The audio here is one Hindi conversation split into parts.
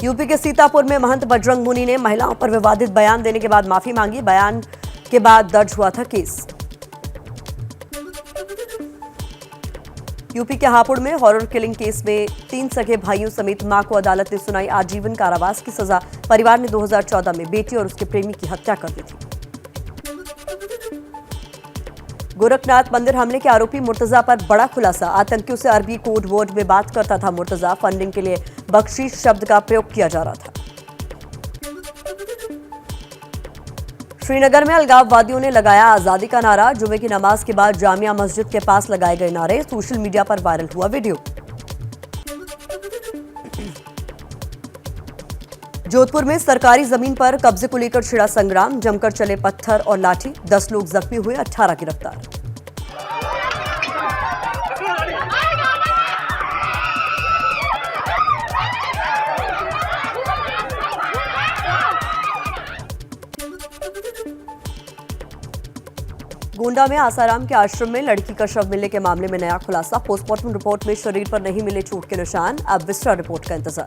यूपी के सीतापुर में महंत बजरंग मुनि ने महिलाओं पर विवादित बयान देने के बाद माफी मांगी। बयान के बाद दर्ज हुआ था केस। यूपी के हापुड़ में हॉरर किलिंग केस में 3 सगे भाइयों समेत मां को अदालत ने सुनाई आजीवन कारावास की सजा। परिवार ने 2014 में बेटी और उसके प्रेमी की हत्या कर दी थी। गोरखनाथ मंदिर हमले के आरोपी मुर्तजा पर बड़ा खुलासा। आतंकियों से अरबी कोड वर्ड में बात करता था मुर्तजा। फंडिंग के लिए बख्शीश शब्द का प्रयोग किया जा रहा था। श्रीनगर में अलगाववादियों ने लगाया आजादी का नारा। जुमे की नमाज के बाद जामिया मस्जिद के पास लगाए गए नारे। सोशल मीडिया पर वायरल हुआ वीडियो। जोधपुर में सरकारी जमीन पर कब्जे को लेकर छिड़ा संग्राम। जमकर चले पत्थर और लाठी। 10 लोग जख्मी हुए, 18 गिरफ्तार। गोंडा में आसाराम के आश्रम में लड़की का शव मिलने के मामले में नया खुलासा। पोस्टमार्टम रिपोर्ट में शरीर पर नहीं मिले चोट के निशान। अब विस्टा रिपोर्ट का इंतजार।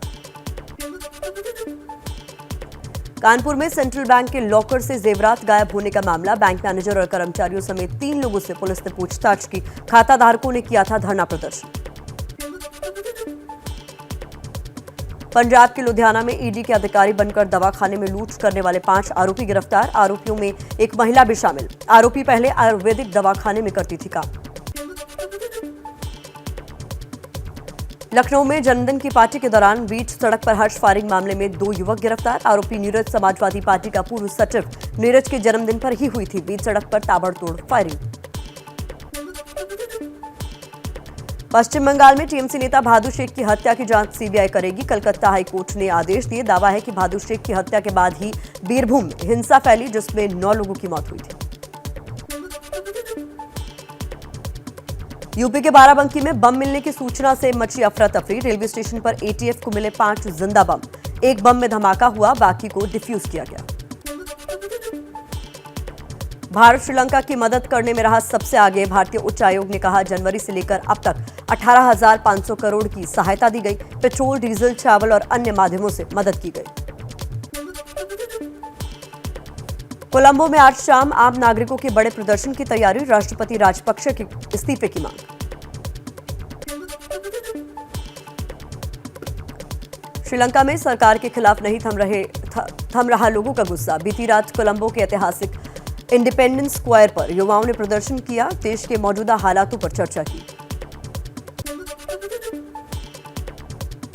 कानपुर में सेंट्रल बैंक के लॉकर से जेवरात गायब होने का मामला। बैंक मैनेजर और कर्मचारियों समेत 3 लोगों से पुलिस ने पूछताछ की। खाता धारकों ने किया था धरना प्रदर्शन। पंजाब के लुधियाना में ईडी के अधिकारी बनकर दवाखाने में लूट करने वाले 5 आरोपी गिरफ्तार। आरोपियों में एक महिला भी शामिल। आरोपी पहले आयुर्वेदिक दवाखाने में करती थी काम। लखनऊ में जन्मदिन की पार्टी के दौरान बीच सड़क पर हर्ष फायरिंग मामले में 2 युवक गिरफ्तार। आरोपी नीरज समाजवादी पार्टी का पूर्व सचिव। नीरज के जन्मदिन पर ही हुई थी बीच सड़क पर ताबड़तोड़ फायरिंग। पश्चिम बंगाल में टीएमसी नेता भादु शेख की हत्या की जांच सीबीआई करेगी। कलकत्ता हाईकोर्ट ने आदेश दिए। दावा है कि भादु शेख की हत्या के बाद ही बीरभूम में हिंसा फैली, जिसमें 9 लोगों की मौत हुई थी। यूपी के बाराबंकी में बम मिलने की सूचना से मची अफरा तफरी। रेलवे स्टेशन पर एटीएफ को मिले 5 जिंदा बम। एक बम में धमाका हुआ, बाकी को डिफ्यूज किया गया। भारत श्रीलंका की मदद करने में रहा सबसे आगे। भारतीय उच्च आयोग ने कहा जनवरी से लेकर अब तक 18,500 करोड़ की सहायता दी गई। पेट्रोल, डीजल, चावल और अन्य माध्यमों से मदद की गई। कोलंबो में आज शाम आम नागरिकों के बड़े प्रदर्शन की तैयारी। राष्ट्रपति राजपक्षे के इस्तीफे की मांग। श्रीलंका में सरकार के खिलाफ नहीं थम रहा लोगों का गुस्सा। बीती रात कोलंबो के ऐतिहासिक इंडिपेंडेंस स्क्वायर पर युवाओं ने प्रदर्शन किया। देश के मौजूदा हालातों पर चर्चा की।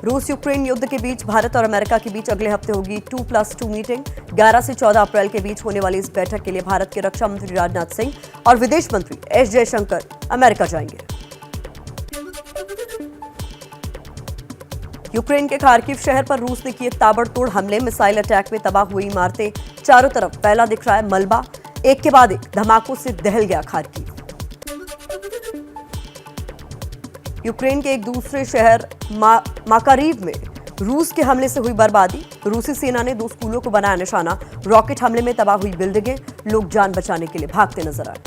रूस यूक्रेन युद्ध के बीच भारत और अमेरिका के बीच अगले हफ्ते होगी 2+2 मीटिंग। 11 से 14 अप्रैल के बीच होने वाली इस बैठक के लिए भारत के रक्षा मंत्री राजनाथ सिंह और विदेश मंत्री एस जयशंकर अमेरिका जाएंगे। यूक्रेन के खार्किव शहर पर रूस ने किए ताबड़तोड़ हमले। मिसाइल अटैक में तबाह हुई इमारतें। चारों तरफ फैला दिख रहा है मलबा। एक के बाद एक धमाकों से दहल गया खार्किव। यूक्रेन के एक दूसरे शहर माकारीव में रूस के हमले से हुई बर्बादी। रूसी सेना ने 2 स्कूलों को बनाया निशाना। रॉकेट हमले में तबाह हुई बिल्डिंगें। लोग जान बचाने के लिए भागते नजर आए।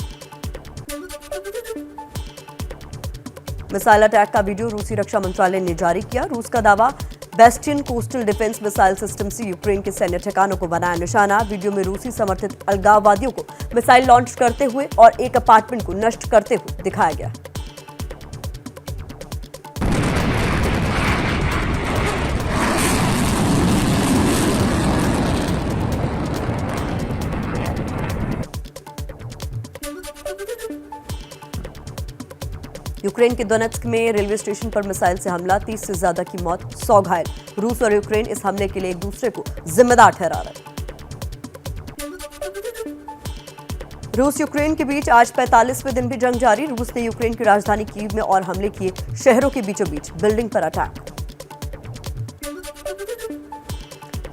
मिसाइल अटैक का वीडियो रूसी रक्षा मंत्रालय ने जारी किया। रूस का दावा, bastion coastal defence missile system से यूक्रेन के सैन्य ठिकानों को बनाया निशाना। वीडियो में रूसी समर्थित अलगाववादियों को मिसाइल लॉन्च करते हुए और एक अपार्टमेंट को नष्ट करते हुए दिखाया गया। यूक्रेन के दोनेत्स्क में रेलवे स्टेशन पर मिसाइल से हमला। 30 से ज्यादा की मौत, 100 घायल। रूस और यूक्रेन इस हमले के लिए एक दूसरे को जिम्मेदार ठहरा रहे। रूस यूक्रेन के बीच आज 45वें दिन भी जंग जारी। रूस ने यूक्रेन की राजधानी कीव में और हमले किए। शहरों के बीचों बीच बिल्डिंग पर अटैक।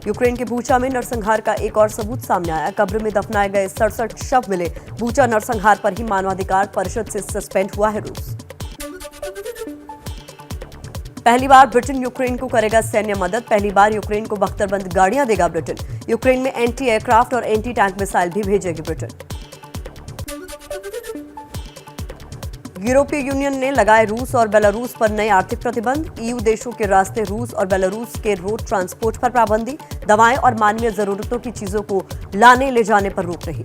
यूक्रेन के बूचा में नरसंहार का एक और सबूत सामने आया। कब्र में दफनाए गए 67 शव मिले। बूचा नरसंहार पर ही मानवाधिकार परिषद से सस्पेंड हुआ है रूस। पहली बार ब्रिटेन यूक्रेन को करेगा सैन्य मदद। पहली बार यूक्रेन को बख्तरबंद गाड़ियां देगा ब्रिटेन। यूक्रेन में एंटी एयरक्राफ्ट और एंटी टैंक मिसाइल भी भेजेगी ब्रिटेन। यूरोपीय यूनियन ने लगाए रूस और बेलारूस पर नए आर्थिक प्रतिबंध। ईयू देशों के रास्ते रूस और बेलारूस के रोड ट्रांसपोर्ट पर पाबंदी। दवाएं और मानवीय जरूरतों की चीजों को लाने ले जाने पर रोक रही।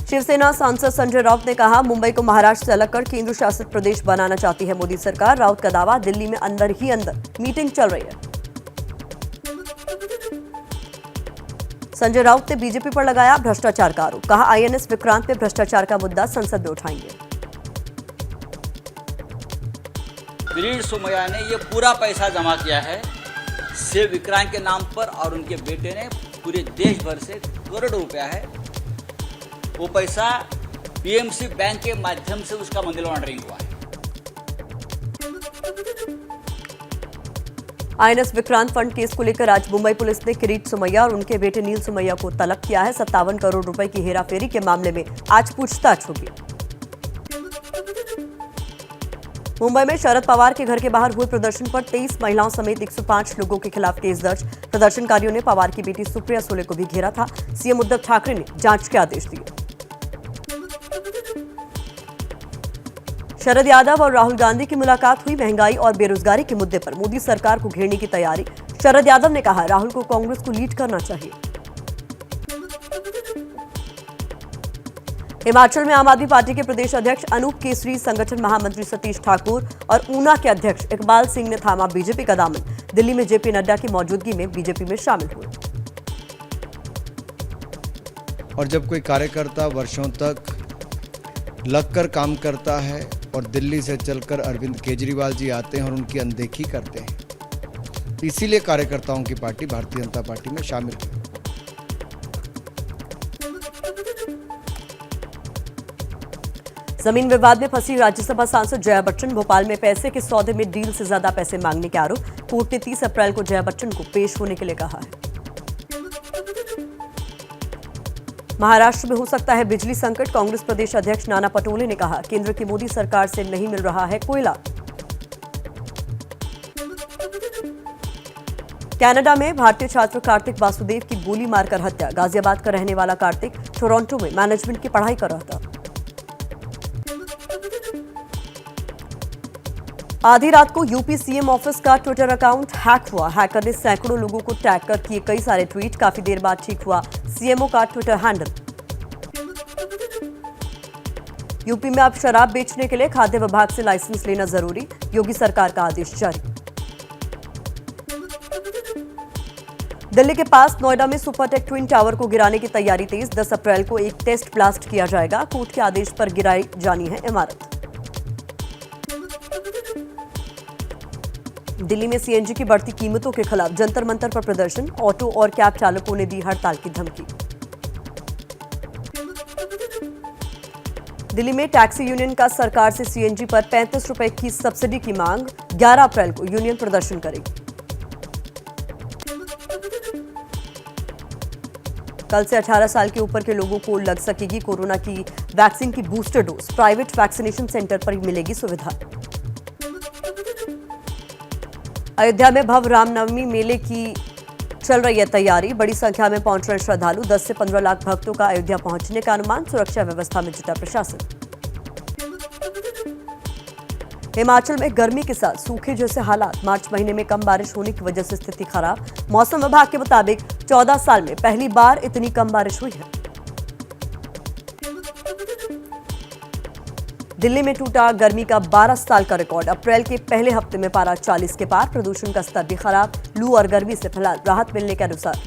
शिवसेना सांसद संजय राउत ने कहा, मुंबई को महाराष्ट्र से अलग कर केंद्र शासित प्रदेश बनाना चाहती है मोदी सरकार। राउत का दावा, दिल्ली में अंदर ही अंदर मीटिंग चल रही है। संजय राउत ने बीजेपी पर लगाया भ्रष्टाचार का आरोप। कहा, आईएनएस विक्रांत पे भ्रष्टाचार का मुद्दा संसद में उठाएंगे। किरीट सोमैया ने ये पूरा पैसा जमा किया है शिव विक्रांत के नाम पर और उनके बेटे ने पूरे देश भर से करोड़ों रुपया है। वो पैसा पीएमसी बैंक के माध्यम से उसका मनी लॉन्ड्रिंग हुआ है। आईएनएस विक्रांत फंड केस को लेकर आज मुंबई पुलिस ने किरीट सोमैया और उनके बेटे नील सोमैया को तलब किया है। 57 करोड़ रुपए की हेराफेरी के मामले में आज पूछताछ होगी। मुंबई में शरद पवार के घर के बाहर हुए प्रदर्शन पर 23 महिलाओं समेत 105 लोगों के खिलाफ केस दर्ज। प्रदर्शनकारियों ने पवार की बेटी सुप्रिया सुले को भी घेरा था। सीएम उद्धव ठाकरे ने जांच के आदेश दिए। शरद यादव और राहुल गांधी की मुलाकात हुई। महंगाई और बेरोजगारी के मुद्दे पर मोदी सरकार को घेरने की तैयारी। शरद यादव ने कहा, राहुल को कांग्रेस को लीड करना चाहिए। हिमाचल में आम आदमी पार्टी के प्रदेश अध्यक्ष अनूप केसरी, संगठन महामंत्री सतीश ठाकुर और ऊना के अध्यक्ष इकबाल सिंह ने थामा बीजेपी का दामन। दिल्ली में जेपी नड्डा की मौजूदगी में बीजेपी में शामिल हुए। और जब कोई कार्यकर्ता वर्षों तक लगकर काम करता है और दिल्ली से चलकर अरविंद केजरीवाल जी आते हैं और उनकी अनदेखी करते हैं, इसीलिए कार्यकर्ताओं की पार्टी भारतीय जनता पार्टी में शामिल हुई। जमीन विवाद में फंसी राज्यसभा सांसद जया बच्चन। भोपाल में पैसे के सौदे में डील से ज्यादा पैसे मांगने के आरोप। कोर्ट ने 30 अप्रैल को जया बच्चन को पेश होने के लिए कहा है। महाराष्ट्र में हो सकता है बिजली संकट। कांग्रेस प्रदेश अध्यक्ष नाना पटोले ने कहा, केंद्र की मोदी सरकार से नहीं मिल रहा है कोयला। कनाडा में भारतीय छात्र कार्तिक वासुदेव की गोली मारकर हत्या। गाजियाबाद का रहने वाला कार्तिक टोरंटो में मैनेजमेंट की पढ़ाई कर रहा था। आधी रात को यूपी सीएम ऑफिस का ट्विटर अकाउंट हैक हुआ। हैकर ने सैकड़ों लोगों को टैग कर किए कई सारे ट्वीट। काफी देर बाद ठीक हुआ सीएमओ का ट्विटर हैंडल। यूपी में अब शराब बेचने के लिए खाद्य विभाग से लाइसेंस लेना जरूरी। योगी सरकार का आदेश जारी। दिल्ली के पास नोएडा में सुपरटेक ट्विन टावर को गिराने की तैयारी तेज। 10 अप्रैल को एक टेस्ट ब्लास्ट किया जाएगा। कोर्ट के आदेश पर गिराई जानी है इमारत। दिल्ली में सीएनजी की बढ़ती कीमतों के खिलाफ जंतर मंतर पर प्रदर्शन। ऑटो और कैब चालकों ने दी हड़ताल की धमकी। दिल्ली में टैक्सी यूनियन का सरकार से सीएनजी पर 35 रुपए की सब्सिडी की मांग। 11 अप्रैल को यूनियन प्रदर्शन करेगी। कल से 18 साल के ऊपर के लोगों को लग सकेगी कोरोना की वैक्सीन की booster dose. Private vaccination centre पर मिलेगी सुविधा। अयोध्या में भव्य रामनवमी मेले की चल रही है तैयारी। बड़ी संख्या में पहुंच रहे श्रद्धालु। 10 से 15 लाख भक्तों का अयोध्या पहुंचने का अनुमान। सुरक्षा व्यवस्था में जुटा प्रशासन। हिमाचल में गर्मी के साथ सूखे जैसे हालात। मार्च महीने में कम बारिश होने की वजह से स्थिति खराब। मौसम विभाग के मुताबिक 14 साल में पहली बार इतनी कम बारिश हुई है। दिल्ली में टूटा गर्मी का 12 साल का रिकॉर्ड। अप्रैल के पहले हफ्ते में पारा 40 के पार। प्रदूषण का स्तर भी खराब। लू और गर्मी से फिलहाल राहत मिलने के अनुसार।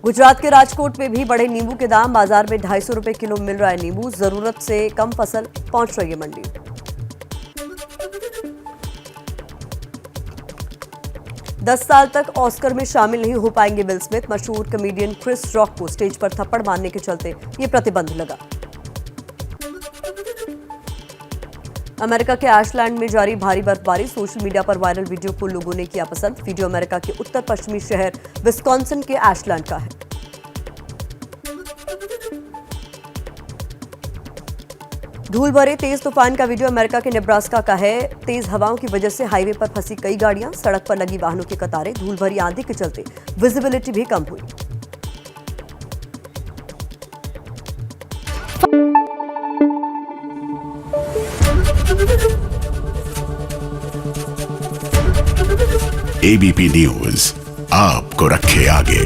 गुजरात के राजकोट में भी बढ़े नींबू के दाम। बाजार में 250 रुपए किलो मिल रहा है नींबू। जरूरत से कम फसल पहुंच रही है मंडी। 10 साल तक ऑस्कर में शामिल नहीं हो पाएंगे विल स्मिथ। मशहूर कॉमेडियन क्रिस रॉक को स्टेज पर थप्पड़ मारने के चलते ये प्रतिबंध लगा। अमेरिका के एशलैंड में जारी भारी बर्फबारी। सोशल मीडिया पर वायरल वीडियो को लोगों ने किया पसंद। वीडियो अमेरिका के उत्तर पश्चिमी शहर विस्कॉन्सिन के एशलैंड का है। धूल भरे तेज तूफान का वीडियो अमेरिका के नेब्रास्का का है। तेज हवाओं की वजह से हाईवे पर फंसी कई गाड़ियां। सड़क पर लगी वाहनों की कतारें। धूल भरी आंधी के चलते विजिबिलिटी भी कम हुई। एबीपी न्यूज आपको रखे आगे।